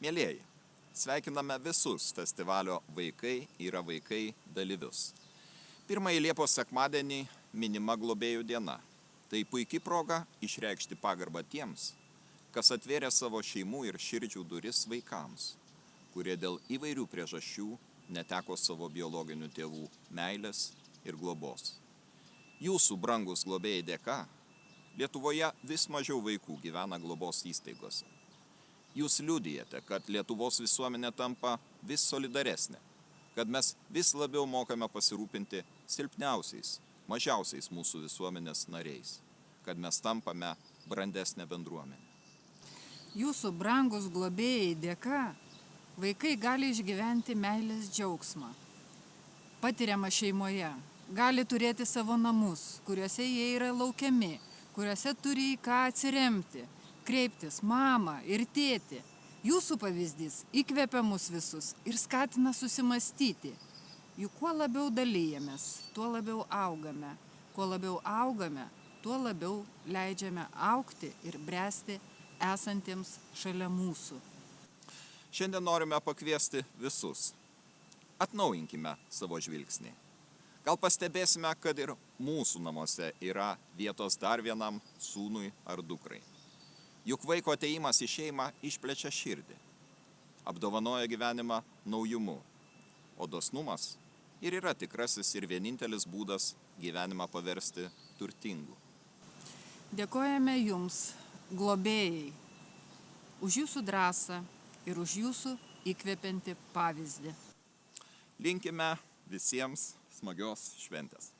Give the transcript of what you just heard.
Mielieji, sveikiname visus festivalio Vaikai yra vaikai dalyvius. Pirmąjį Liepos sekmadienį minima globėjų diena. Tai puikia proga išreikšti pagarbą tiems, kas atvėrė savo šeimų ir širdžių duris vaikams, kurie dėl įvairių priežasčių neteko savo biologinių tėvų meilės ir globos. Jūsų brangus globėjai dėka Lietuvoje vis mažiau vaikų gyvena globos įstaigose. Jūs liudijate, kad Lietuvos visuomenė tampa vis solidaresnė, kad mes vis labiau mokame pasirūpinti silpniausiais, mažiausiais mūsų visuomenės nariais, kad mes tampame brandesnė bendruomenė. Jūsų brangus globėjai dėka vaikai gali išgyventi meilės džiaugsmą. Patiriama šeimoje, gali turėti savo namus, kuriuose jie yra laukiami, kuriuose turi į ką atsiremti, kreiptis mamą ir tėtį. Jūsų pavyzdys įkvepia mus visus ir skatina susimastyti. Juk kuo labiau dalyjamės, tuo labiau augame. Kuo labiau augame, tuo labiau leidžiame augti ir bręsti esantiems šalia mūsų. Šiandien norime pakviesti visus. Atnaujinkime savo žvilgsnį. Gal pastebėsime, kad ir mūsų namuose yra vietos dar vienam sūnui ar dukrai. Juk vaiko atėjimas į šeimą išplečia širdį, apdovanoja gyvenimą naujumu, o dosnumas ir yra tikrasis ir vienintelis būdas gyvenimą paversti turtingu. Dėkojame Jums, globėjai, už Jūsų drąsą ir už Jūsų įkvepiantį pavyzdį. Linkime visiems smagios šventės.